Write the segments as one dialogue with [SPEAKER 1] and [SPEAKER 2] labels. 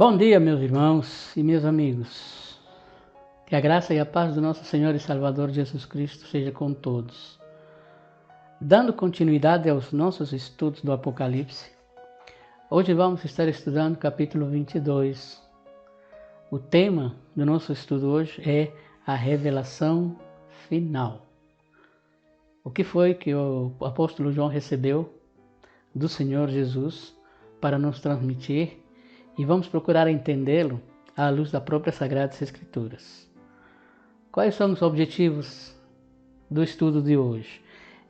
[SPEAKER 1] Bom dia, meus irmãos e meus amigos. Que a graça e a paz do nosso Senhor e Salvador Jesus Cristo seja com todos. Dando continuidade aos nossos estudos do Apocalipse, hoje vamos estar estudando o capítulo 22. O tema do nosso estudo hoje é a revelação final. O que foi que o apóstolo João recebeu do Senhor Jesus para nos transmitir, e vamos procurar entendê-lo à luz das próprias Sagradas Escrituras. Quais são os objetivos do estudo de hoje?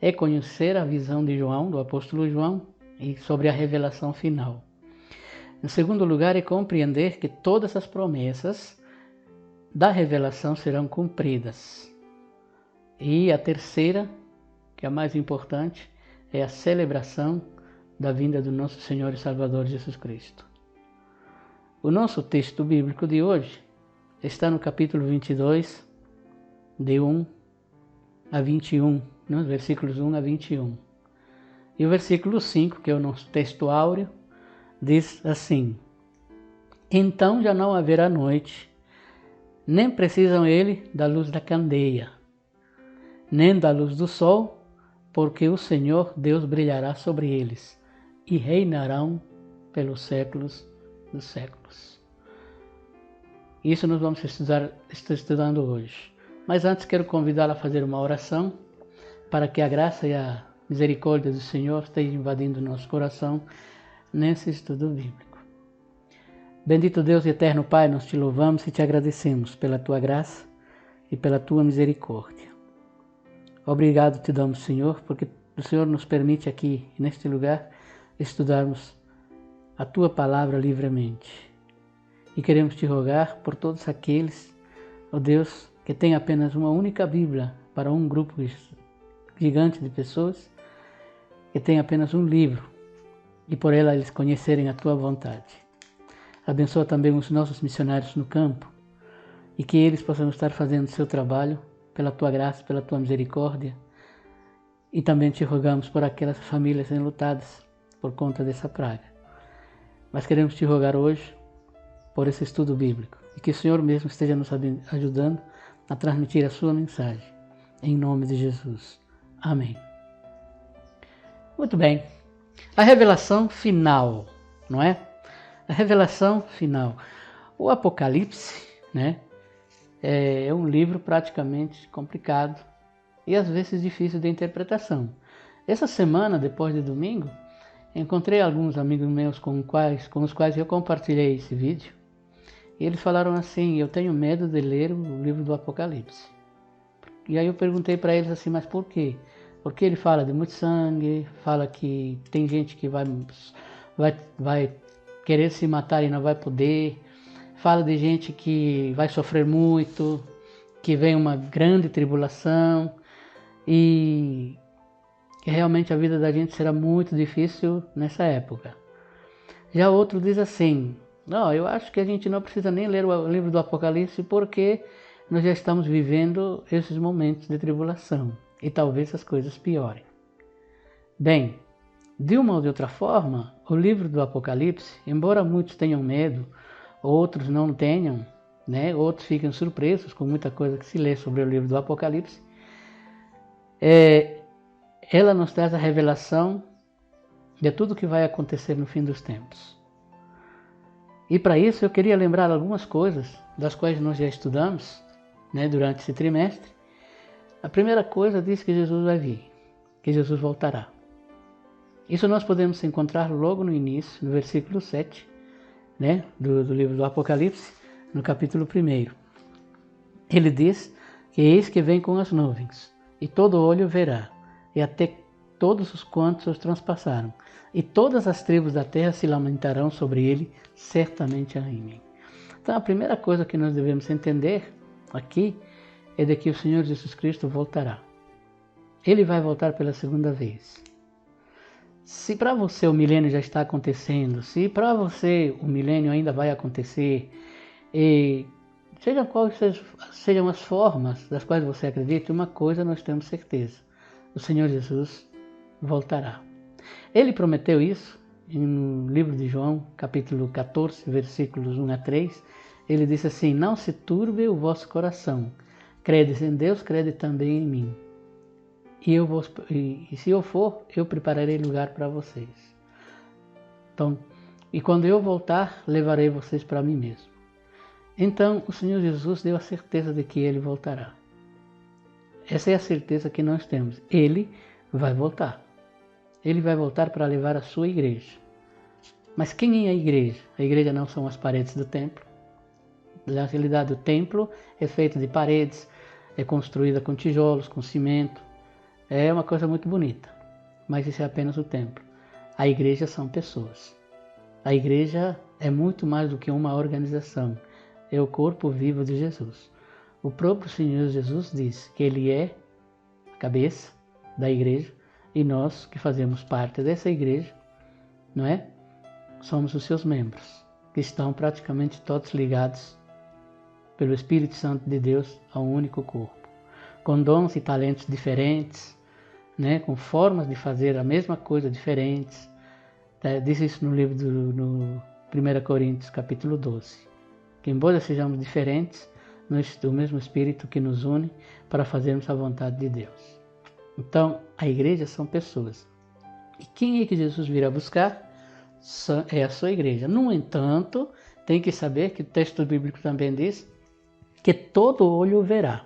[SPEAKER 1] É conhecer a visão de João, do apóstolo João, e sobre a revelação final. Em segundo lugar, é compreender que todas as promessas da revelação serão cumpridas. E a terceira, que é a mais importante, é a celebração da vinda do nosso Senhor e Salvador Jesus Cristo. O nosso texto bíblico de hoje está no capítulo 22, de 1 a 21, nos versículos 1 a 21. E o versículo 5, que é o nosso texto áureo, diz assim: Então já não haverá noite, nem precisam ele da luz da candeia, nem da luz do sol, porque o Senhor Deus brilhará sobre eles, e reinarão pelos séculos dos séculos. Isso nós vamos estar estudando hoje. Mas antes quero convidá-la a fazer uma oração para que a graça e a misericórdia do Senhor estejam invadindo o nosso coração nesse estudo bíblico. Bendito Deus e eterno Pai, nós te louvamos e te agradecemos pela tua graça e pela tua misericórdia. Obrigado te damos, Senhor, porque o Senhor nos permite aqui, neste lugar, estudarmos a tua palavra livremente. E queremos te rogar por todos aqueles, ó Deus, que têm apenas uma única Bíblia para um grupo gigante de pessoas, que tem apenas um livro, e por ela eles conhecerem a tua vontade. Abençoa também os nossos missionários no campo, e que eles possam estar fazendo o seu trabalho pela tua graça, pela tua misericórdia. E também te rogamos por aquelas famílias enlutadas por conta dessa praga. Mas queremos te rogar hoje por esse estudo bíblico, e que o Senhor mesmo esteja nos ajudando a transmitir a sua mensagem, em nome de Jesus. Amém. Muito bem, a revelação final, não é? A revelação final. O Apocalipse, né, é um livro praticamente complicado e às vezes difícil de interpretação. Essa semana, depois de domingo, encontrei alguns amigos meus com os quais eu compartilhei esse vídeo. E eles falaram assim: eu tenho medo de ler o livro do Apocalipse. E aí eu perguntei para eles assim: mas por quê? Porque ele fala de muito sangue, fala que tem gente que vai querer se matar e não vai poder, fala de gente que vai sofrer muito, que vem uma grande tribulação e que realmente a vida da gente será muito difícil nessa época. Já outro diz assim: não, eu acho que a gente não precisa nem ler o livro do Apocalipse, porque nós já estamos vivendo esses momentos de tribulação e talvez as coisas piorem. Bem, de uma ou de outra forma, o livro do Apocalipse, embora muitos tenham medo, outros não tenham, né? Outros ficam surpresos com muita coisa que se lê sobre o livro do Apocalipse, ela nos traz a revelação de tudo que vai acontecer no fim dos tempos. E para isso eu queria lembrar algumas coisas das quais nós já estudamos, né, durante esse trimestre. A primeira coisa diz que Jesus vai vir, que Jesus voltará. Isso nós podemos encontrar logo no início, no versículo 7, né, do livro do Apocalipse, no capítulo 1. Ele diz que eis que vem com as nuvens, e todo olho verá, e até todos os quantos os transpassaram, e todas as tribos da terra se lamentarão sobre ele, certamente amém. Então a primeira coisa que nós devemos entender aqui é de que o Senhor Jesus Cristo voltará. Ele vai voltar pela segunda vez. Se para você o milênio já está acontecendo, se para você o milênio ainda vai acontecer, e sejam quais sejam as formas das quais você acredita, uma coisa nós temos certeza: o Senhor Jesus voltará. Ele prometeu isso no livro de João, capítulo 14, versículos 1 a 3, ele diz assim: não se turbe o vosso coração, credes em Deus, crede também em mim. E se eu for, eu prepararei lugar para vocês. Então, e quando eu voltar, levarei vocês para mim mesmo. Então, o Senhor Jesus deu a certeza de que Ele voltará. Essa é a certeza que nós temos. Ele vai voltar. Ele vai voltar para levar a sua igreja. Mas quem é a igreja? A igreja não são as paredes do templo. Na realidade, o templo é feito de paredes, é construída com tijolos, com cimento. É uma coisa muito bonita, mas isso é apenas o templo. A igreja são pessoas. A igreja é muito mais do que uma organização. É o corpo vivo de Jesus. O próprio Senhor Jesus disse que Ele é a cabeça da igreja e nós que fazemos parte dessa igreja, não é? Somos os seus membros, que estão praticamente todos ligados pelo Espírito Santo de Deus a um único corpo, com dons e talentos diferentes, né? Com formas de fazer a mesma coisa diferentes. Diz isso no livro no 1 Coríntios, capítulo 12. Que embora sejamos diferentes, o mesmo Espírito que nos une para fazermos a vontade de Deus. Então, a igreja são pessoas. E quem é que Jesus virá buscar? É a sua igreja. No entanto, tem que saber que o texto bíblico também diz que todo olho o verá,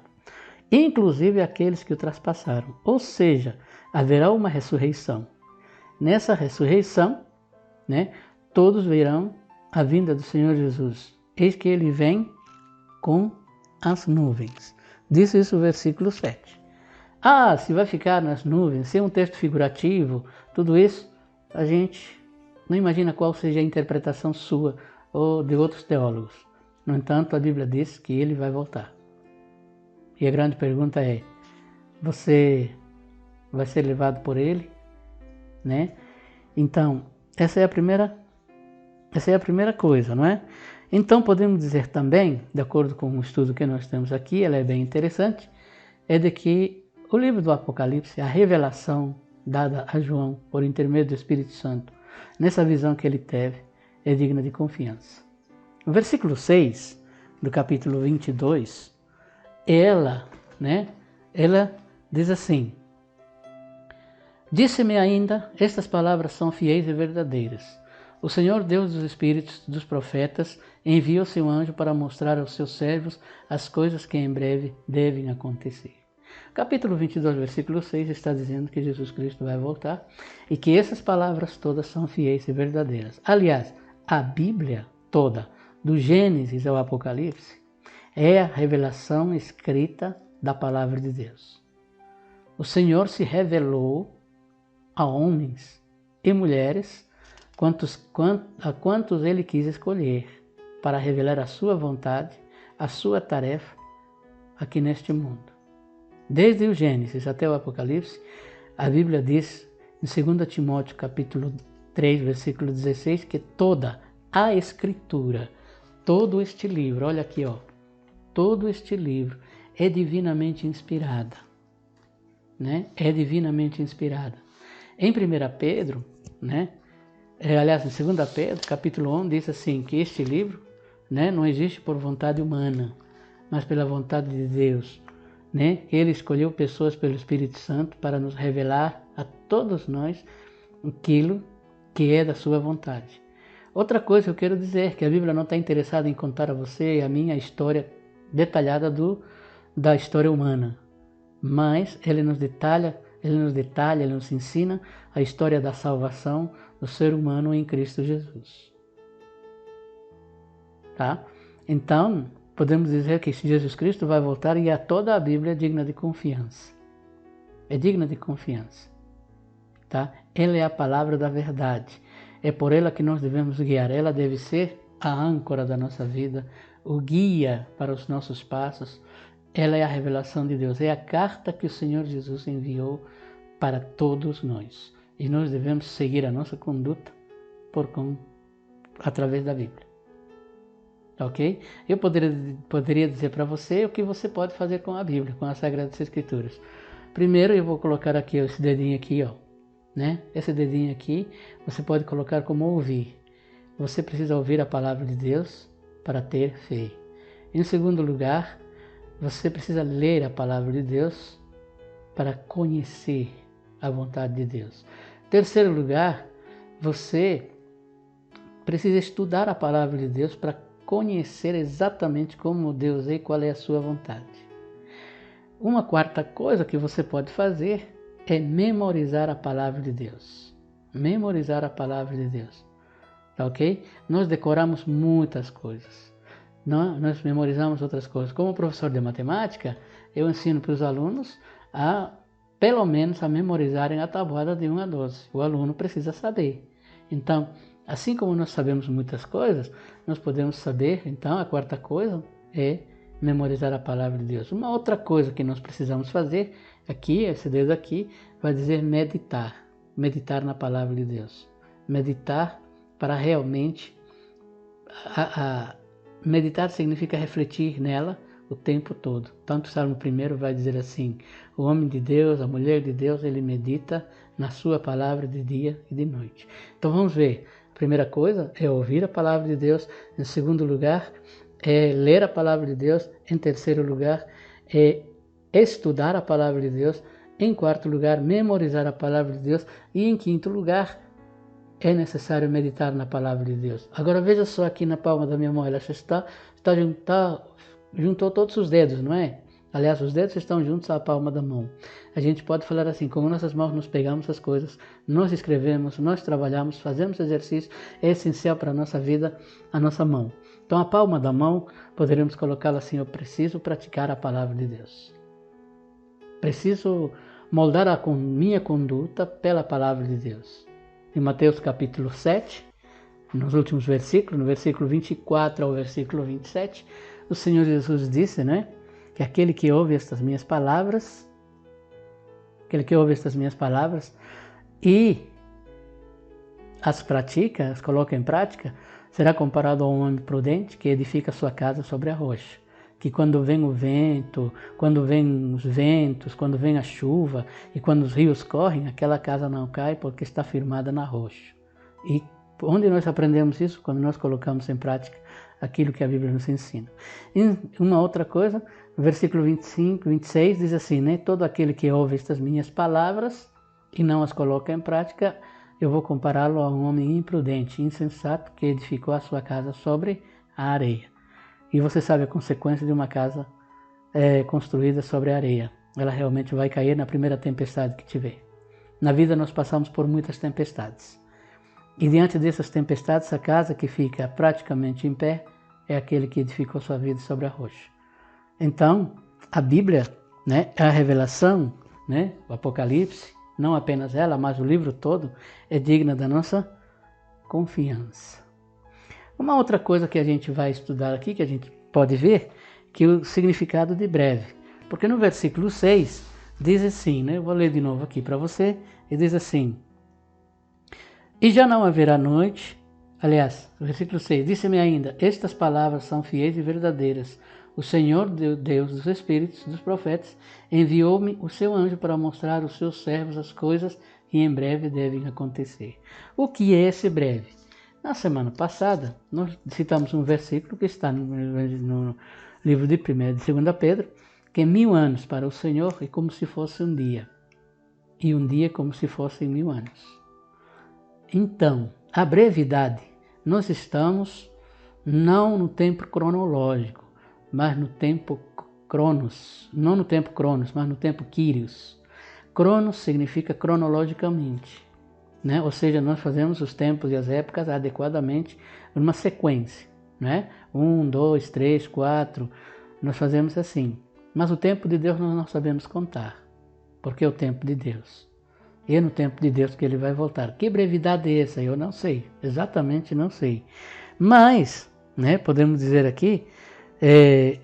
[SPEAKER 1] inclusive aqueles que o traspassaram. Ou seja, haverá uma ressurreição. Nessa ressurreição, né, todos verão a vinda do Senhor Jesus. Eis que Ele vem com as nuvens. Diz isso o versículo 7. Se vai ficar nas nuvens, se é um texto figurativo, tudo isso, a gente não imagina qual seja a interpretação sua ou de outros teólogos. No entanto, a Bíblia diz que Ele vai voltar. E a grande pergunta é: você vai ser levado por Ele? Né? Então, essa é a primeira coisa, não é? Então, podemos dizer também, de acordo com o estudo que nós temos aqui, ela é bem interessante, é de que o livro do Apocalipse, a revelação dada a João por intermédio do Espírito Santo, nessa visão que ele teve, é digna de confiança. O versículo 6 do capítulo 22, ela diz assim: disse-me ainda, estas palavras são fiéis e verdadeiras. O Senhor Deus dos Espíritos dos profetas enviou seu anjo para mostrar aos seus servos as coisas que em breve devem acontecer. Capítulo 22, versículo 6 está dizendo que Jesus Cristo vai voltar e que essas palavras todas são fiéis e verdadeiras. Aliás, a Bíblia toda, do Gênesis ao Apocalipse, é a revelação escrita da palavra de Deus. O Senhor se revelou a homens e mulheres a quantos Ele quis escolher para revelar a sua vontade, a sua tarefa aqui neste mundo. Desde o Gênesis até o Apocalipse, a Bíblia diz em 2 Timóteo capítulo 3, versículo 16, que toda a Escritura, todo este livro, olha aqui, todo este livro é divinamente inspirada, né? É divinamente inspirada. Em 1 Pedro, né? Aliás, em 2 Pedro, capítulo 1, diz assim, que este livro, né, não existe por vontade humana, mas pela vontade de Deus. Né? Ele escolheu pessoas pelo Espírito Santo para nos revelar a todos nós aquilo que é da sua vontade. Outra coisa que eu quero dizer, que a Bíblia não está interessada em contar a você e a mim a história detalhada da história humana, mas ele nos detalha, ele nos ensina a história da salvação do ser humano em Cristo Jesus. Tá? Então, podemos dizer que Jesus Cristo vai voltar e toda a Bíblia é digna de confiança. É digna de confiança. Tá? Ela é a palavra da verdade. É por ela que nós devemos guiar. Ela deve ser a âncora da nossa vida, o guia para os nossos passos. Ela é a revelação de Deus. É a carta que o Senhor Jesus enviou para todos nós. E nós devemos seguir a nossa conduta através da Bíblia. Ok? Eu poderia dizer para você o que você pode fazer com a Bíblia, com as Sagradas Escrituras. Primeiro eu vou colocar aqui esse dedinho aqui, né? Esse dedinho aqui você pode colocar como ouvir. Você precisa ouvir a palavra de Deus para ter fé. Em segundo lugar, você precisa ler a palavra de Deus para conhecer a vontade de Deus. Em terceiro lugar, você precisa estudar a palavra de Deus para conhecer exatamente como Deus é e qual é a sua vontade. Uma quarta coisa que você pode fazer é memorizar a palavra de Deus. Memorizar a palavra de Deus. Tá ok? Nós decoramos muitas coisas. Nós memorizamos outras coisas. Como professor de matemática, eu ensino para os alunos pelo menos a memorizarem a tabuada de 1 a 12. O aluno precisa saber. Então, assim como nós sabemos muitas coisas, nós podemos saber, então, a quarta coisa é memorizar a palavra de Deus. Uma outra coisa que nós precisamos fazer, aqui, esse dedo aqui, vai dizer meditar. Meditar na palavra de Deus. Meditar para realmente... meditar significa refletir nela o tempo todo. Tanto o Salmo 1 vai dizer assim: o homem de Deus, a mulher de Deus, ele medita na sua palavra de dia e de noite. Então vamos ver. A primeira coisa é ouvir a palavra de Deus. Em segundo lugar, é ler a palavra de Deus. Em terceiro lugar, é estudar a palavra de Deus. Em quarto lugar, memorizar a palavra de Deus. E em quinto lugar, é necessário meditar na palavra de Deus. Agora veja só aqui na palma da minha mão, ela juntou todos os dedos, não é? Aliás, os dedos estão juntos à palma da mão. A gente pode falar assim, como nossas mãos nos pegamos as coisas, nós escrevemos, nós trabalhamos, fazemos exercício, é essencial para a nossa vida a nossa mão. Então a palma da mão, poderemos colocá-la assim: eu preciso praticar a palavra de Deus. Preciso moldar a minha conduta pela palavra de Deus. Em Mateus capítulo 7, nos últimos versículos, no versículo 24 ao versículo 27, o Senhor Jesus disse, né, que aquele que ouve estas minhas palavras, e as pratica, as coloca em prática, será comparado a um homem prudente que edifica sua casa sobre a rocha. Que quando vem o vento, quando vem os ventos, quando vem a chuva e quando os rios correm, aquela casa não cai porque está firmada na rocha. E onde nós aprendemos isso? Quando nós colocamos em prática aquilo que a Bíblia nos ensina. E uma outra coisa, no versículo 25, 26 diz assim, né? Todo aquele que ouve estas minhas palavras e não as coloca em prática, eu vou compará-lo a um homem imprudente, insensato, que edificou a sua casa sobre a areia. E você sabe a consequência de uma casa construída sobre a areia. Ela realmente vai cair na primeira tempestade que tiver. Na vida nós passamos por muitas tempestades. E diante dessas tempestades, a casa que fica praticamente em pé é aquele que edificou sua vida sobre a rocha. Então, a Bíblia, né, a revelação, né, o Apocalipse, não apenas ela, mas o livro todo, é digna da nossa confiança. Uma outra coisa que a gente vai estudar aqui, que a gente pode ver, que é o significado de breve. Porque no versículo 6 diz assim, né? Eu vou ler de novo aqui para você, e diz assim: e já não haverá noite, aliás, o versículo 6, disse-me ainda, estas palavras são fiéis e verdadeiras. O Senhor, Deus dos Espíritos, dos profetas, enviou-me o seu anjo para mostrar aos seus servos as coisas que em breve devem acontecer. O que é esse breve? Na semana passada, nós citamos um versículo que está no livro de 1 e de 2 Pedro, que é 1000 anos para o Senhor é como se fosse um dia, e um dia como se fossem 1000 anos. Então, a brevidade, nós estamos não no tempo cronológico, mas no tempo cronos, não no tempo cronos, mas no tempo Kyrios. Cronos significa cronologicamente. Né? Ou seja, nós fazemos os tempos e as épocas adequadamente numa sequência, né? 1, 2, 3, 4, nós fazemos assim. Mas o tempo de Deus nós não sabemos contar, porque é o tempo de Deus. E é no tempo de Deus que ele vai voltar. Que brevidade é essa? Eu não sei, exatamente não sei. Mas, né, podemos dizer aqui,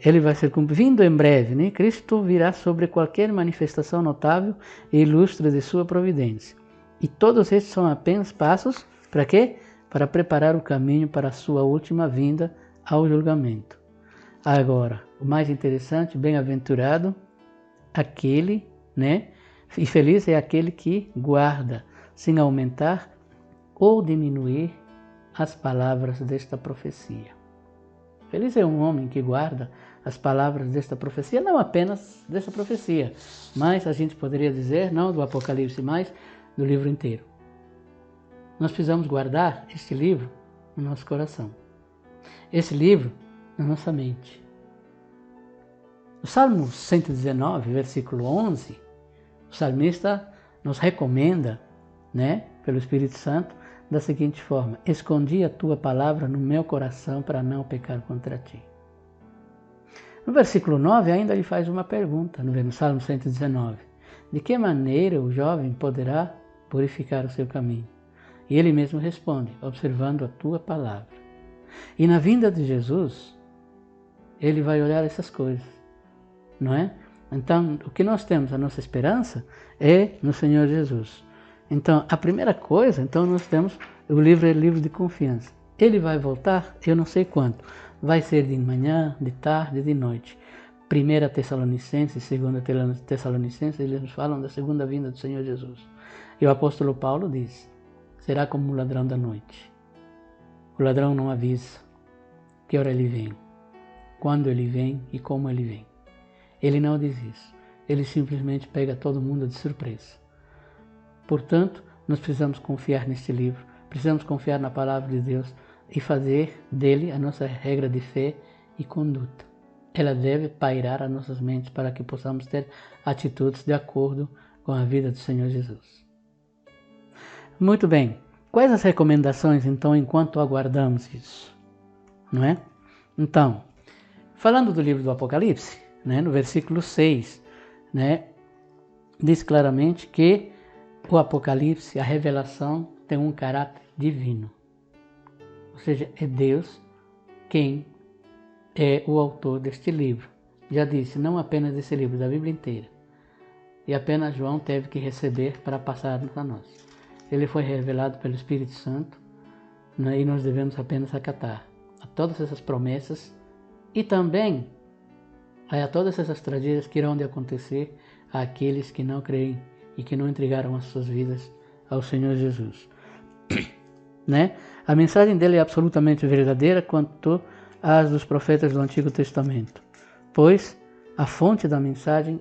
[SPEAKER 1] ele vai ser vindo em breve, né? Cristo virá sobre qualquer manifestação notável e ilustre de sua providência. E todos estes são apenas passos, para quê? Para preparar o caminho para a sua última vinda ao julgamento. Agora, o mais interessante, bem-aventurado, aquele, né? E feliz é aquele que guarda sem aumentar ou diminuir as palavras desta profecia. Feliz é um homem que guarda as palavras desta profecia, não apenas desta profecia, mas a gente poderia dizer, não do Apocalipse, mas do livro inteiro. Nós precisamos guardar este livro no nosso coração, esse livro na nossa mente. O Salmo 119, versículo 11, o salmista nos recomenda, pelo Espírito Santo, da seguinte forma: escondi a tua palavra no meu coração para não pecar contra ti. No versículo 9 ainda ele faz uma pergunta, no Salmo 119. De que maneira o jovem poderá purificar o seu caminho? E ele mesmo responde, observando a tua palavra. E na vinda de Jesus, ele vai olhar essas coisas, não é? Então, o que nós temos, a nossa esperança, é no Senhor Jesus. Então, a primeira coisa, então nós temos o livro, é livro de confiança. Ele vai voltar, eu não sei quando. Vai ser de manhã, de tarde, de noite. 1 Tessalonicenses, 2 Tessalonicenses, eles nos falam da segunda vinda do Senhor Jesus. E o apóstolo Paulo diz, será como o ladrão da noite. O ladrão não avisa que hora ele vem, quando ele vem e como ele vem. Ele não diz isso. Ele simplesmente pega todo mundo de surpresa. Portanto, nós precisamos confiar neste livro, precisamos confiar na palavra de Deus e fazer dele a nossa regra de fé e conduta. Ela deve pairar as nossas mentes para que possamos ter atitudes de acordo com a vida do Senhor Jesus. Muito bem. Quais as recomendações, então, enquanto aguardamos isso? Não é? Então, falando do livro do Apocalipse, no versículo 6, diz claramente que o Apocalipse, a revelação, tem um caráter divino. Ou seja, é Deus quem é o autor deste livro. Já disse, não apenas desse livro, da Bíblia inteira. E apenas João teve que receber para passar a nós. Ele foi revelado pelo Espírito Santo, e nós devemos apenas acatar a todas essas promessas e também a todas essas tragédias que irão de acontecer àqueles que não creem e que não entregaram as suas vidas ao Senhor Jesus. A mensagem dele é absolutamente verdadeira quanto às dos profetas do Antigo Testamento, pois a fonte da mensagem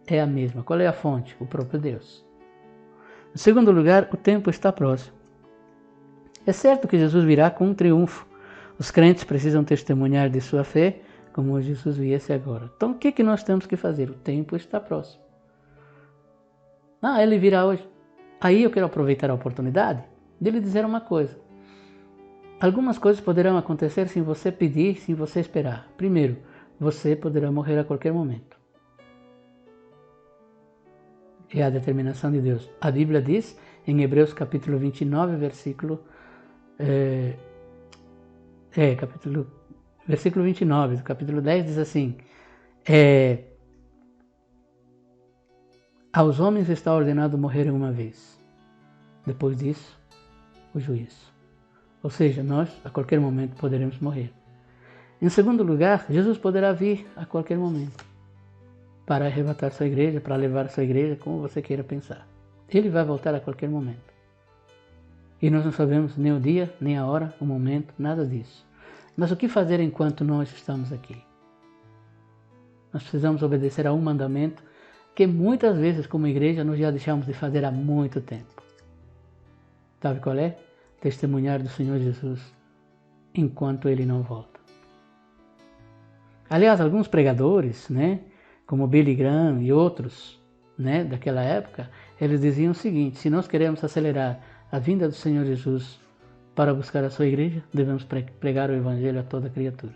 [SPEAKER 1] é a mesma. Qual é a fonte? O próprio Deus. Em segundo lugar, o tempo está próximo. É certo que Jesus virá com um triunfo. Os crentes precisam testemunhar de sua fé, como Jesus viesse agora. Então, o que nós temos que fazer? O tempo está próximo. Ele virá hoje. Aí eu quero aproveitar a oportunidade de lhe dizer uma coisa. Algumas coisas poderão acontecer sem você pedir, sem você esperar. Primeiro, você poderá morrer a qualquer momento. É a determinação de Deus. A Bíblia diz, em Hebreus capítulo 29, versículo 29, do capítulo 10, diz assim, aos homens está ordenado morrerem uma vez. Depois disso, o juízo. Ou seja, nós a qualquer momento poderemos morrer. Em segundo lugar, Jesus poderá vir a qualquer momento para arrebatar sua igreja, para levar sua igreja, como você queira pensar. Ele vai voltar a qualquer momento. E nós não sabemos nem o dia, nem a hora, o momento, nada disso. Mas o que fazer enquanto nós estamos aqui? Nós precisamos obedecer a um mandamento que muitas vezes, como igreja, nós já deixamos de fazer há muito tempo. Sabe qual é? Testemunhar do Senhor Jesus enquanto Ele não volta. Aliás, alguns pregadores, como Billy Graham e outros, daquela época, eles diziam o seguinte: se nós queremos acelerar a vinda do Senhor Jesus para buscar a sua igreja, devemos pregar o Evangelho a toda criatura.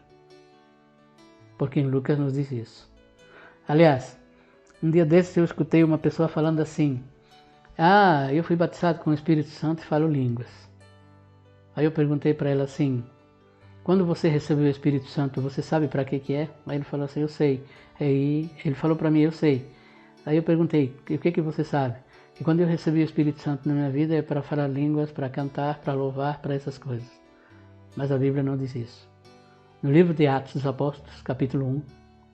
[SPEAKER 1] Porque em Lucas nos diz isso. Aliás, um dia desses eu escutei uma pessoa falando assim: eu fui batizado com o Espírito Santo e falo línguas. Aí eu perguntei para ela assim: quando você recebeu o Espírito Santo, você sabe para que é? Aí ele falou assim: eu sei. Aí ele falou para mim: eu sei. Aí eu perguntei: o que você sabe? E quando eu recebi o Espírito Santo na minha vida é para falar línguas, para cantar, para louvar, para essas coisas. Mas a Bíblia não diz isso. No livro de Atos dos Apóstolos, capítulo 1,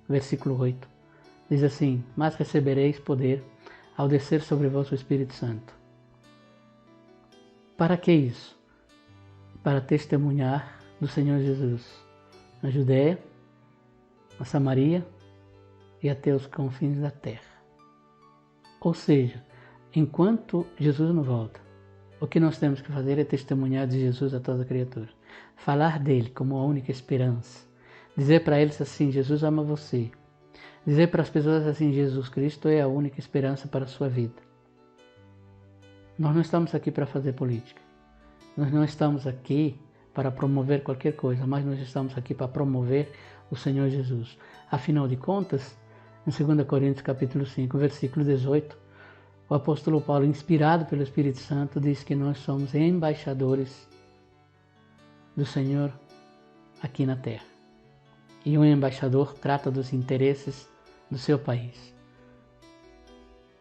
[SPEAKER 1] versículo 8, diz assim: mas recebereis poder ao descer sobre vós o Espírito Santo. Para que isso? Para testemunhar do Senhor Jesus na Judéia, na Samaria e até os confins da terra. Ou seja, enquanto Jesus não volta, o que nós temos que fazer é testemunhar de Jesus a toda criatura. Falar dele como a única esperança. Dizer para eles assim, Jesus ama você. Dizer para as pessoas assim, Jesus Cristo é a única esperança para a sua vida. Nós não estamos aqui para fazer política. Nós não estamos aqui para promover qualquer coisa, mas nós estamos aqui para promover o Senhor Jesus. Afinal de contas, em 2 Coríntios capítulo 5, versículo 18, o apóstolo Paulo, inspirado pelo Espírito Santo, diz que nós somos embaixadores do Senhor aqui na terra. E um embaixador trata dos interesses do seu país.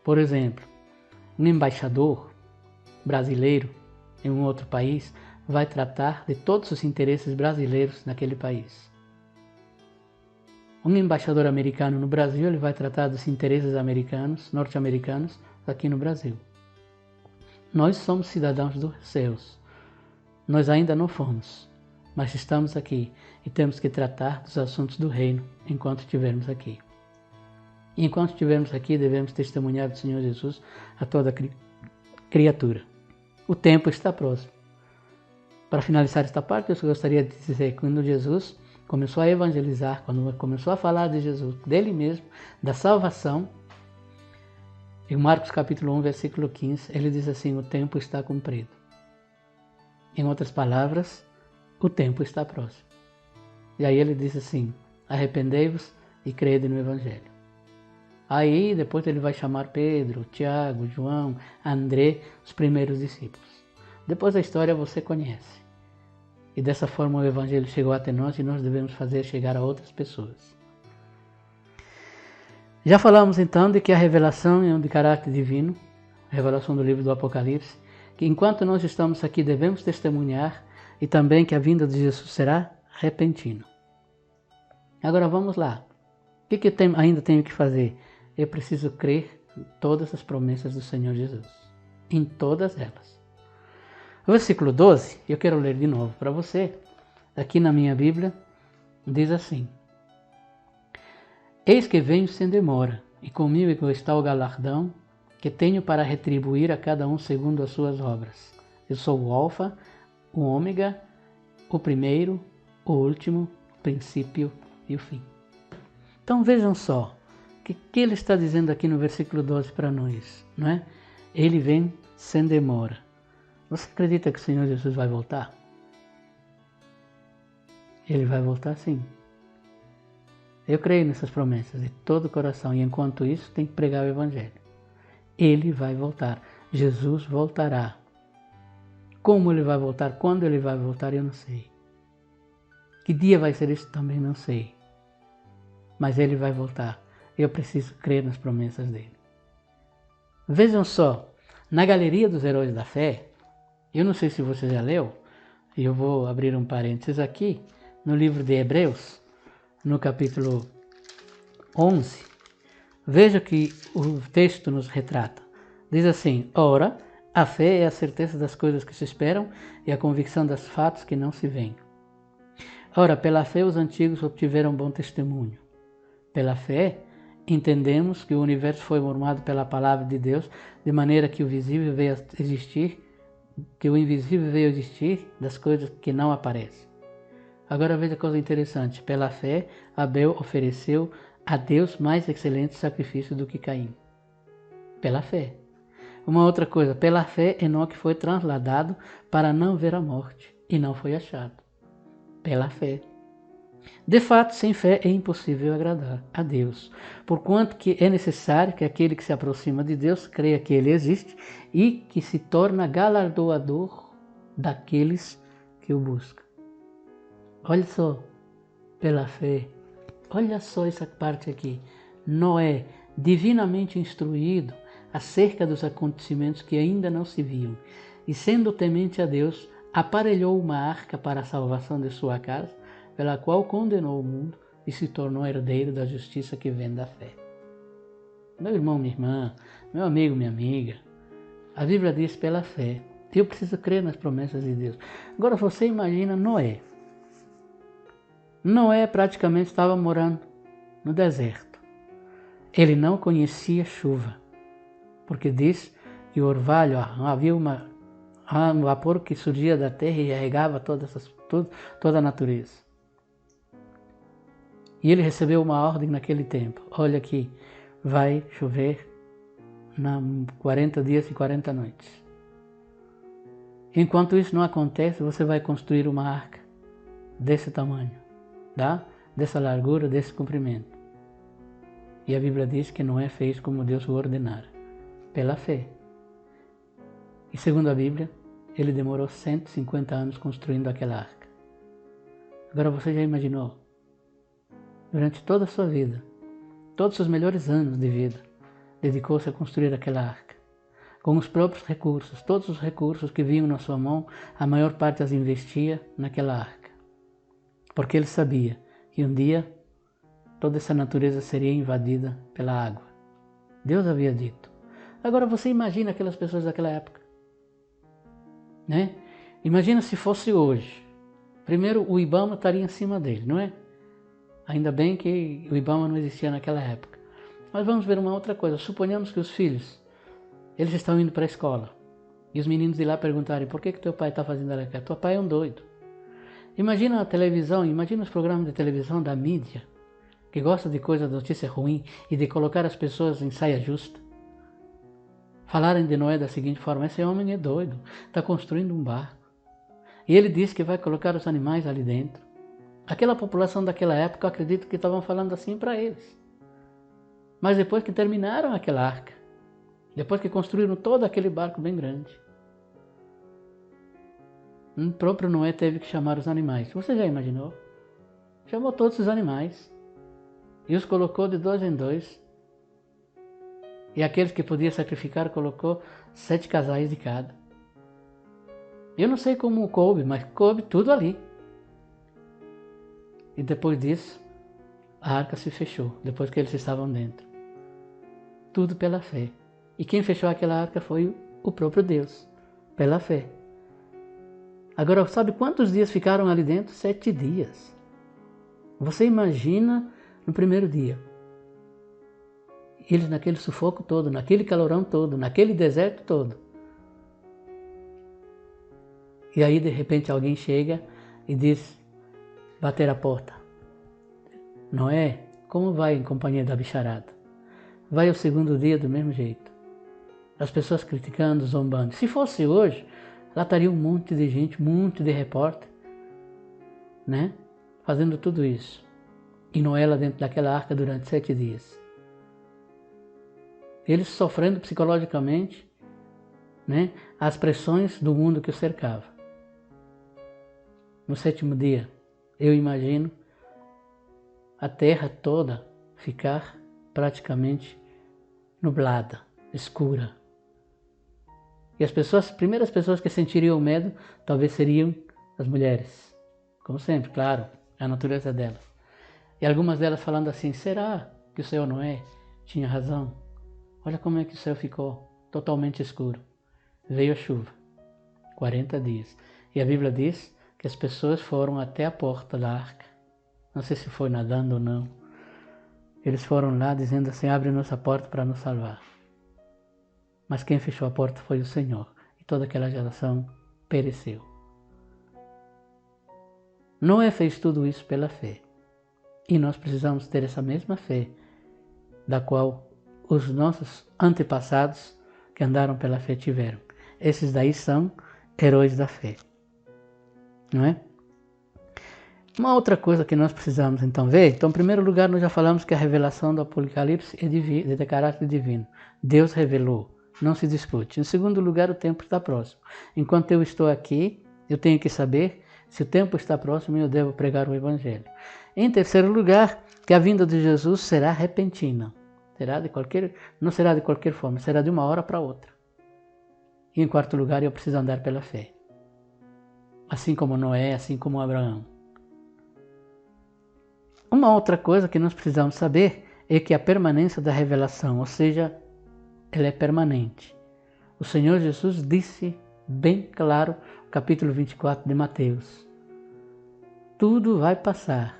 [SPEAKER 1] Por exemplo, um embaixador brasileiro em um outro país vai tratar de todos os interesses brasileiros naquele país. Um embaixador americano no Brasil, ele vai tratar dos interesses americanos, norte-americanos, aqui no Brasil. Nós somos cidadãos dos céus. Nós ainda não fomos, mas estamos aqui e temos que tratar dos assuntos do reino enquanto estivermos aqui. E enquanto estivermos aqui, devemos testemunhar do Senhor Jesus a toda criatura. O tempo está próximo. Para finalizar esta parte, eu gostaria de dizer que quando Jesus começou a evangelizar, quando começou a falar de Jesus, dele mesmo, da salvação, em Marcos capítulo 1, versículo 15, ele diz assim, o tempo está cumprido. Em outras palavras, o tempo está próximo. E aí ele diz assim, arrependei-vos e crede no Evangelho. Aí depois ele vai chamar Pedro, Tiago, João, André, os primeiros discípulos. Depois a história você conhece. E dessa forma o Evangelho chegou até nós e nós devemos fazer chegar a outras pessoas. Já falamos então de que a revelação é de caráter divino, a revelação do livro do Apocalipse, que enquanto nós estamos aqui devemos testemunhar e também que a vinda de Jesus será repentina. Agora vamos lá. O que eu ainda tenho que fazer? Eu preciso crer em todas as promessas do Senhor Jesus. Em todas elas. O versículo 12, eu quero ler de novo para você. Aqui na minha Bíblia, diz assim. Eis que venho sem demora, e comigo está o galardão que tenho para retribuir a cada um segundo as suas obras. Eu sou o Alfa, o Ômega, o primeiro, o último, o princípio e o fim. Então vejam só, o que ele está dizendo aqui no versículo 12 para nós, não é? Ele vem sem demora. Você acredita que o Senhor Jesus vai voltar? Ele vai voltar sim. Eu creio nessas promessas de todo o coração e enquanto isso tem que pregar o Evangelho. Ele vai voltar. Jesus voltará. Como ele vai voltar, quando ele vai voltar, eu não sei. Que dia vai ser isso também não sei. Mas ele vai voltar. Eu preciso crer nas promessas dele. Vejam só, na Galeria dos Heróis da Fé, eu não sei se você já leu, e eu vou abrir um parênteses aqui, no livro de Hebreus, no capítulo 11, veja que o texto nos retrata. Diz assim, ora, a fé é a certeza das coisas que se esperam e a convicção dos fatos que não se veem. Ora, pela fé os antigos obtiveram bom testemunho. Pela fé, entendemos que o universo foi formado pela palavra de Deus, de maneira que o visível veio a existir, que o invisível veio a existir das coisas que não aparecem. Agora veja a coisa interessante. Pela fé, Abel ofereceu a Deus mais excelente sacrifício do que Caim. Pela fé. Uma outra coisa. Pela fé, Enoque foi trasladado para não ver a morte e não foi achado. Pela fé. De fato, sem fé é impossível agradar a Deus, porquanto que é necessário que aquele que se aproxima de Deus creia que Ele existe e que se torna galardoador daqueles que o buscam. Olha só, pela fé, olha só essa parte aqui. Noé, divinamente instruído acerca dos acontecimentos que ainda não se viam, e sendo temente a Deus, aparelhou uma arca para a salvação de sua casa, pela qual condenou o mundo e se tornou herdeiro da justiça que vem da fé. Meu irmão, minha irmã, meu amigo, minha amiga, a Bíblia diz pela fé. Eu preciso crer nas promessas de Deus. Agora você imagina Noé. Noé praticamente estava morando no deserto. Ele não conhecia chuva, porque diz que o orvalho, havia um vapor que surgia da terra e regava toda a natureza. E ele recebeu uma ordem naquele tempo. Olha aqui, vai chover 40 dias e 40 noites. Enquanto isso não acontece, você vai construir uma arca desse tamanho, tá? Dessa largura, desse comprimento. E a Bíblia diz que Noé fez como Deus o ordenara, pela fé. E segundo a Bíblia, ele demorou 150 anos construindo aquela arca. Agora você já imaginou? Durante toda a sua vida, todos os seus melhores anos de vida, dedicou-se a construir aquela arca. Com os próprios recursos, todos os recursos que vinham na sua mão, a maior parte as investia naquela arca. Porque ele sabia que um dia toda essa natureza seria invadida pela água. Deus havia dito. Agora você imagina aquelas pessoas daquela época, né? Imagina se fosse hoje. Primeiro o IBAMA estaria em cima dele, não é? Ainda bem que o IBAMA não existia naquela época. Mas vamos ver uma outra coisa. Suponhamos que os filhos, eles estão indo para a escola. E os meninos de lá perguntarem, por que teu pai está fazendo aquilo? Teu pai é um doido. Imagina a televisão, imagina os programas de televisão da mídia, que gosta de coisa, de notícia ruim e de colocar as pessoas em saia justa. Falarem de Noé da seguinte forma, esse homem é doido, está construindo um barco. E ele disse que vai colocar os animais ali dentro. Aquela população daquela época, eu acredito que estavam falando assim para eles. Mas depois que terminaram aquela arca, depois que construíram todo aquele barco bem grande, o próprio Noé teve que chamar os animais. Você já imaginou? Chamou todos os animais e os colocou de 2 em 2. E aqueles que podia sacrificar colocou 7 casais de cada. Eu não sei como coube, mas coube tudo ali. E depois disso, a arca se fechou, depois que eles estavam dentro. Tudo pela fé. E quem fechou aquela arca foi o próprio Deus, pela fé. Agora, sabe quantos dias ficaram ali dentro? 7 dias. Você imagina no primeiro dia. Eles naquele sufoco todo, naquele calorão todo, naquele deserto todo. E aí, de repente, alguém chega e diz, bater a porta. Noé, como vai em companhia da bicharada? Vai ao segundo dia do mesmo jeito. As pessoas criticando, zombando. Se fosse hoje, lá estaria um monte de gente, um monte de repórter, né? Fazendo tudo isso. E Noé lá dentro daquela arca durante 7 dias. Eles sofrendo psicologicamente, né? As pressões do mundo que o cercava. No 7º dia, eu imagino a terra toda ficar praticamente nublada, escura. E as primeiras pessoas que sentiriam medo, talvez seriam as mulheres. Como sempre, claro, é a natureza delas. E algumas delas falando assim, será que o Senhor Noé tinha razão? Olha como é que o céu ficou totalmente escuro. Veio a chuva, 40 dias. E a Bíblia diz que as pessoas foram até a porta da arca. Não sei se foi nadando ou não. Eles foram lá dizendo assim, abre nossa porta para nos salvar. Mas quem fechou a porta foi o Senhor. E toda aquela geração pereceu. Noé fez tudo isso pela fé. E nós precisamos ter essa mesma fé, da qual os nossos antepassados que andaram pela fé tiveram. Esses daí são heróis da fé. Não é? Uma outra coisa que nós precisamos então ver, então em primeiro lugar nós já falamos que a revelação do Apocalipse é de caráter divino. Deus revelou, não se discute. Em segundo lugar, o tempo está próximo. Enquanto eu estou aqui, eu tenho que saber se o tempo está próximo e eu devo pregar o Evangelho. Em terceiro lugar, que a vinda de Jesus será repentina. Não será de qualquer forma, será de uma hora para outra. E em quarto lugar, eu preciso andar pela fé. Assim como Noé, assim como Abraão. Uma outra coisa que nós precisamos saber é que a permanência da revelação, ou seja, ela é permanente. O Senhor Jesus disse bem claro, capítulo 24 de Mateus. Tudo vai passar,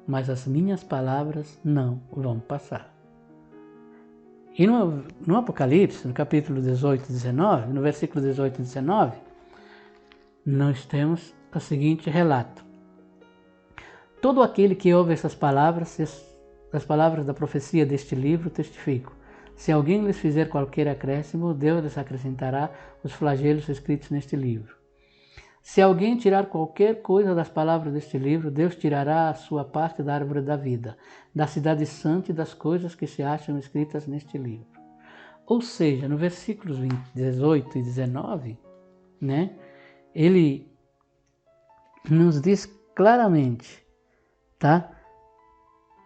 [SPEAKER 1] mas as minhas palavras não vão passar. E no Apocalipse, no capítulo 18 e 19, no versículo 18 e 19, nós temos o seguinte relato. Todo aquele que ouve essas palavras, as palavras da profecia deste livro, testifico. Se alguém lhes fizer qualquer acréscimo, Deus lhes acrescentará os flagelos escritos neste livro. Se alguém tirar qualquer coisa das palavras deste livro, Deus tirará a sua parte da árvore da vida, da cidade santa e das coisas que se acham escritas neste livro. Ou seja, no versículos 18 e 19, ele nos diz claramente, tá?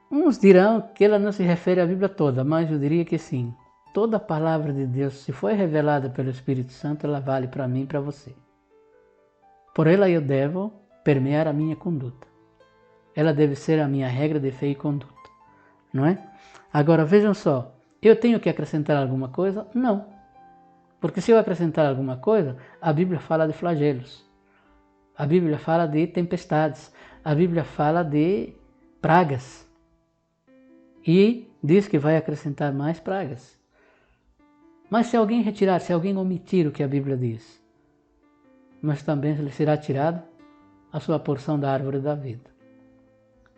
[SPEAKER 1] Uns dirão que ela não se refere à Bíblia toda, mas eu diria que sim. Toda a palavra de Deus, se foi revelada pelo Espírito Santo, ela vale para mim e para você. Por ela eu devo permear a minha conduta. Ela deve ser a minha regra de fé e conduta, não é? Agora vejam só, eu tenho que acrescentar alguma coisa? Não. Porque se eu acrescentar alguma coisa, a Bíblia fala de flagelos. A Bíblia fala de tempestades. A Bíblia fala de pragas. E diz que vai acrescentar mais pragas. Mas se alguém retirar, se alguém omitir o que a Bíblia diz, mas também lhe será tirado a sua porção da árvore da vida.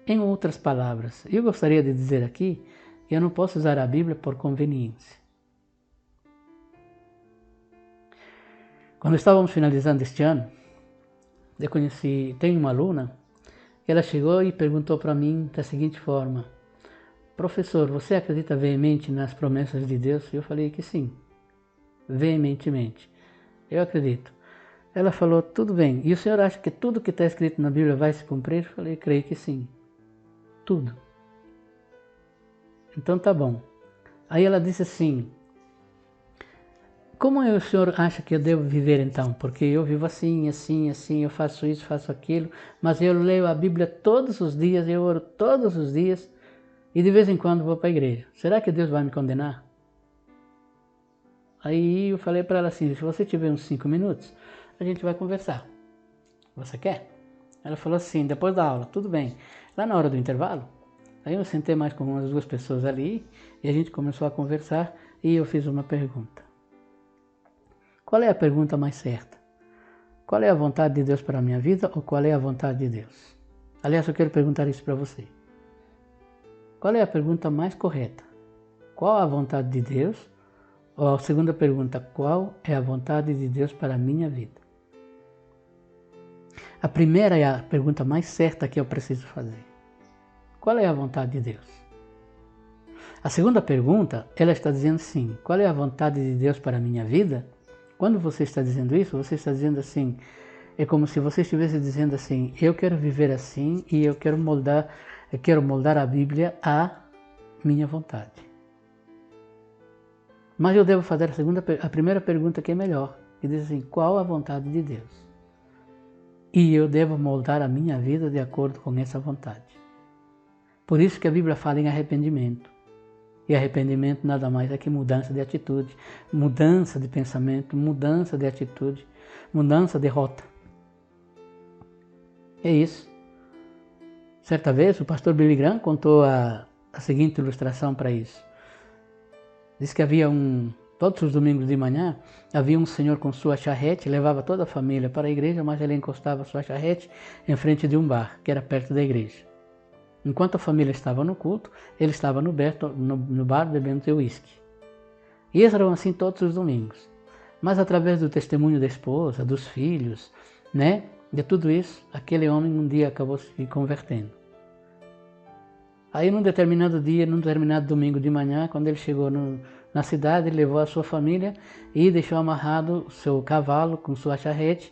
[SPEAKER 1] Em outras palavras, eu gostaria de dizer aqui que eu não posso usar a Bíblia por conveniência. Quando estávamos finalizando este ano, tenho uma aluna, ela chegou e perguntou para mim da seguinte forma: professor, você acredita veemente nas promessas de Deus? Eu falei que sim, veementemente, eu acredito. Ela falou, tudo bem, e o senhor acha que tudo que está escrito na Bíblia vai se cumprir? Eu falei, creio que sim, tudo. Então tá bom. Aí ela disse assim, como o senhor acha que eu devo viver então? Porque eu vivo assim, assim, assim, eu faço isso, faço aquilo, mas eu leio a Bíblia todos os dias, eu oro todos os dias, e de vez em quando vou para a igreja. Será que Deus vai me condenar? Aí eu falei para ela assim, se você tiver uns 5 minutos, a gente vai conversar. Você quer? Ela falou assim, depois da aula, tudo bem. Lá na hora do intervalo, aí eu sentei mais com umas 2 pessoas ali, e a gente começou a conversar, e eu fiz uma pergunta. Qual é a pergunta mais certa? Qual é a vontade de Deus para a minha vida, ou qual é a vontade de Deus? Aliás, eu quero perguntar isso para você. Qual é a pergunta mais correta? Qual a vontade de Deus? Ou a segunda pergunta, qual é a vontade de Deus para a minha vida? A primeira é a pergunta mais certa que eu preciso fazer. Qual é a vontade de Deus? A segunda pergunta, ela está dizendo sim, qual é a vontade de Deus para a minha vida? Quando você está dizendo isso, você está dizendo assim, é como se você estivesse dizendo assim, eu quero viver assim e eu quero moldar a Bíblia à minha vontade. Mas eu devo fazer a primeira pergunta que é melhor, que diz assim, qual a vontade de Deus? E eu devo moldar a minha vida de acordo com essa vontade. Por isso que a Bíblia fala em arrependimento. E arrependimento nada mais é que mudança de atitude, mudança de pensamento, mudança de atitude, mudança de rota. É isso. Certa vez o pastor Billy Graham contou a seguinte ilustração para isso. Diz que todos os domingos de manhã, havia um senhor com sua charrete, levava toda a família para a igreja, mas ele encostava sua charrete em frente de um bar, que era perto da igreja. Enquanto a família estava no culto, ele estava no bar bebendo seu uísque. E eles eram assim todos os domingos. Mas através do testemunho da esposa, dos filhos, de tudo isso, aquele homem um dia acabou se convertendo. Aí num determinado dia, num determinado domingo de manhã, quando ele chegou na cidade, ele levou a sua família e deixou amarrado o seu cavalo com sua charrete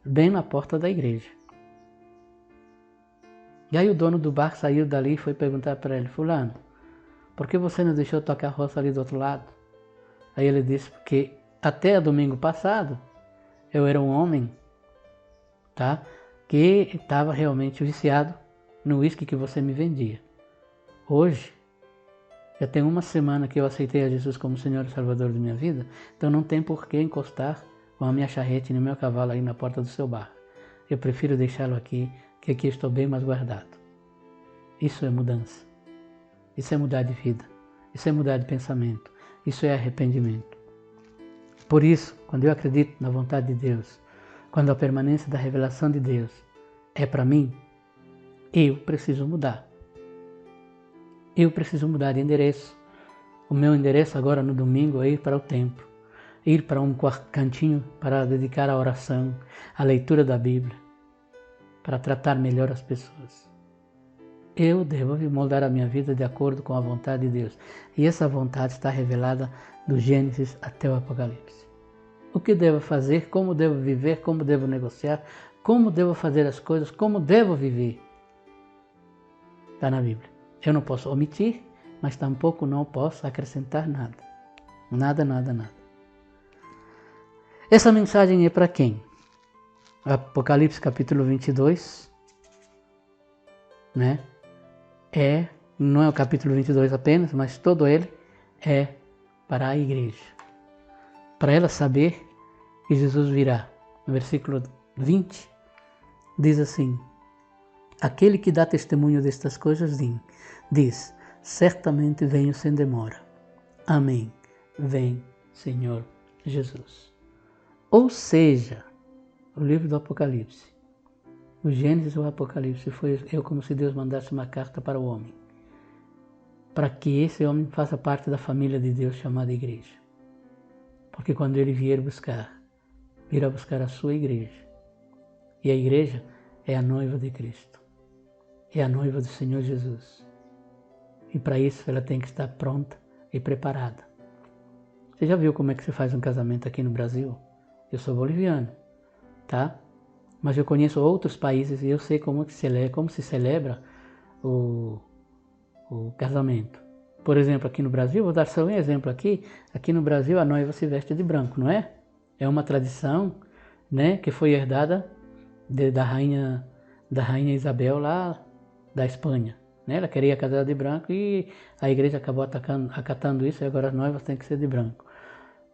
[SPEAKER 1] bem na porta da igreja. E aí o dono do bar saiu dali e foi perguntar para ele, fulano, por que você não deixou tua carroça ali do outro lado? Aí ele disse, porque até domingo passado eu era um homem, que estava realmente viciado no uísque que você me vendia. Hoje, já tem uma semana que eu aceitei a Jesus como Senhor e Salvador da minha vida, então não tem por que encostar com a minha charrete e no meu cavalo aí na porta do seu bar. Eu prefiro deixá-lo aqui, que aqui estou bem mais guardado. Isso é mudança. Isso é mudar de vida. Isso é mudar de pensamento. Isso é arrependimento. Por isso, quando eu acredito na vontade de Deus, quando a permanência da revelação de Deus é para mim, eu preciso mudar. Eu preciso mudar de endereço. O meu endereço agora no domingo é ir para o templo. Ir para um cantinho para dedicar à oração, à leitura da Bíblia, para tratar melhor as pessoas. Eu devo moldar a minha vida de acordo com a vontade de Deus. E essa vontade está revelada do Gênesis até o Apocalipse. O que devo fazer, como devo viver, como devo negociar, como devo fazer as coisas, como devo viver. Está na Bíblia. Eu não posso omitir, mas tampouco não posso acrescentar nada. Nada, nada, nada. Essa mensagem é para quem? Apocalipse capítulo 22, né? Não é o capítulo 22 apenas, mas todo ele é para a igreja. Para ela saber que Jesus virá. No versículo 20, diz assim: aquele que dá testemunho destas coisas diz, certamente venho sem demora. Amém. Vem, Senhor Jesus. Ou seja, o livro do Apocalipse, o Gênesis ou o Apocalipse, é como se Deus mandasse uma carta para o homem, para que esse homem faça parte da família de Deus chamada igreja. Porque quando ele vier buscar, virá buscar a sua igreja. E a igreja é a noiva de Cristo, é a noiva do Senhor Jesus. E para isso ela tem que estar pronta e preparada. Você já viu como é que se faz um casamento aqui no Brasil? Eu sou boliviano, tá? Mas eu conheço outros países e eu sei como se celebra o casamento. Por exemplo, aqui no Brasil, vou dar só um exemplo aqui. Aqui no Brasil a noiva se veste de branco, não é? É uma tradição, né, que foi herdada da rainha Isabel lá da Espanha. Né? Ela queria casar de branco e a igreja acabou acatando isso e agora as noivas têm que ser de branco.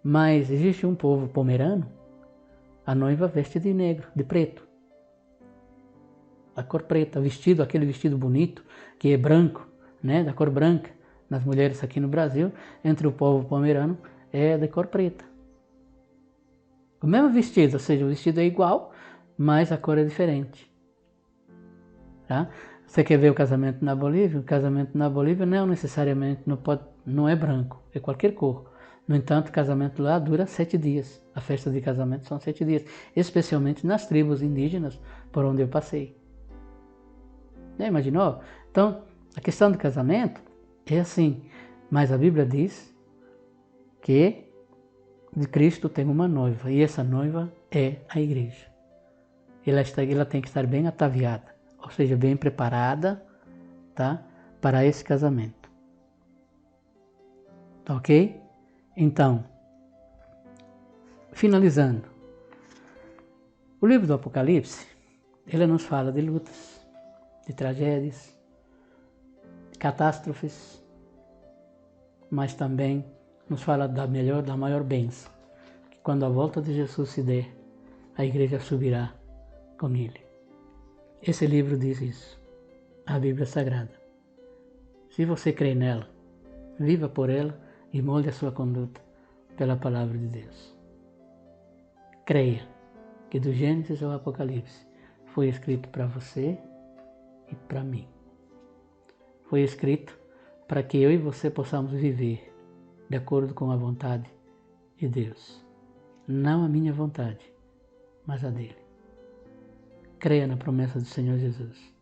[SPEAKER 1] Mas existe um povo pomerano, a noiva veste de negro, de preto. A cor preta, aquele vestido bonito, que é branco, né, da cor branca. Nas mulheres aqui no Brasil, entre o povo pomerano, é de cor preta. O mesmo vestido, ou seja, o vestido é igual, mas a cor é diferente. Tá? Você quer ver o casamento na Bolívia? O casamento na Bolívia não necessariamente, não é branco, é qualquer cor. No entanto, o casamento lá dura 7 dias. A festa de casamento são 7 dias, especialmente nas tribos indígenas por onde eu passei. Já imaginou? Então, a questão do casamento é assim, mas a Bíblia diz que de Cristo tem uma noiva, e essa noiva é a igreja. Ela tem que estar bem ataviada, ou seja, bem preparada, tá, para esse casamento. Ok? Então, finalizando, o livro do Apocalipse, ele nos fala de lutas, de tragédias, de catástrofes, mas também nos fala da maior bênção, que quando a volta de Jesus se der, a igreja subirá com ele. Esse livro diz isso, a Bíblia Sagrada. Se você crê nela, viva por ela e molde a sua conduta pela palavra de Deus. Creia que do Gênesis ao Apocalipse foi escrito para você e para mim. Foi escrito para que eu e você possamos viver de acordo com a vontade de Deus. Não a minha vontade, mas a dele. Creia na promessa do Senhor Jesus.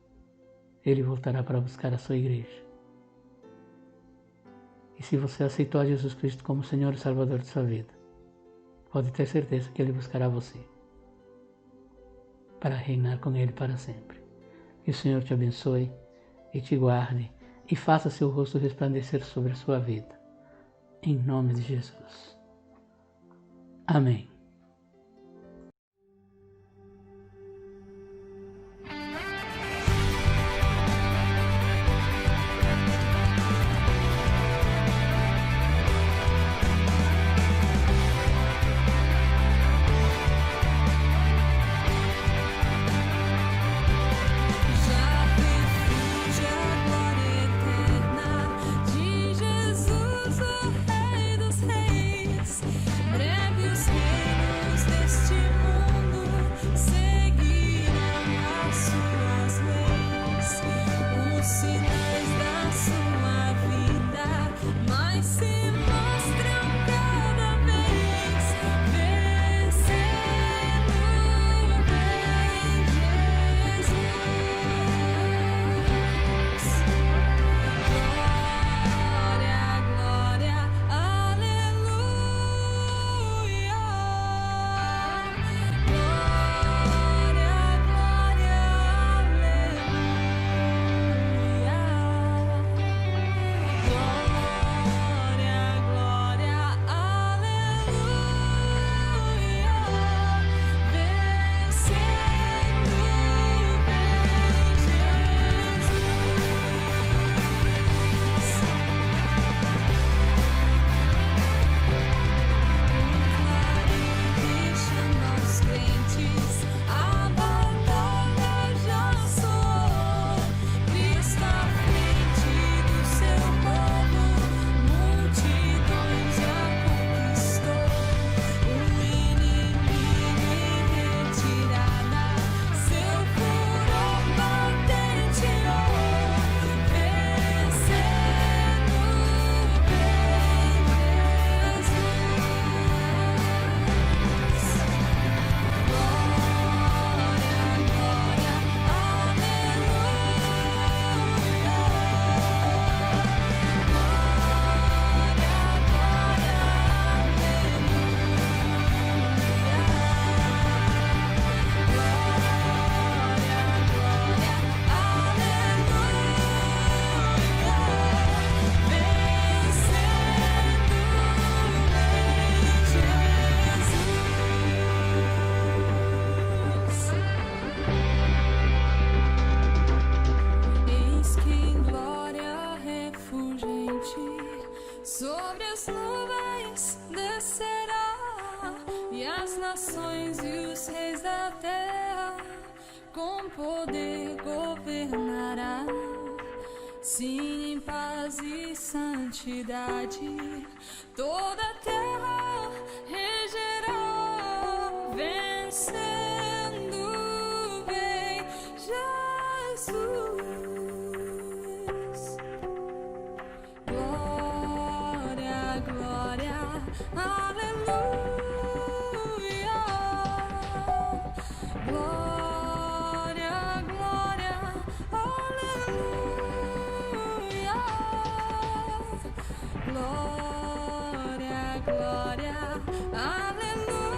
[SPEAKER 1] Ele voltará para buscar a sua igreja. E se você aceitou a Jesus Cristo como Senhor e Salvador de sua vida, pode ter certeza que Ele buscará você para reinar com Ele para sempre. Que o Senhor te abençoe e te guarde e faça seu rosto resplandecer sobre a sua vida. Em nome de Jesus. Amém.
[SPEAKER 2] sobre as nuvens descerá, e as nações e os reis da terra com poder governará. Sim, em paz e santidade toda a terra regerá, vencendo vem Jesus. Glória, glória, aleluia. Glória, glória, aleluia. Glória, glória, aleluia.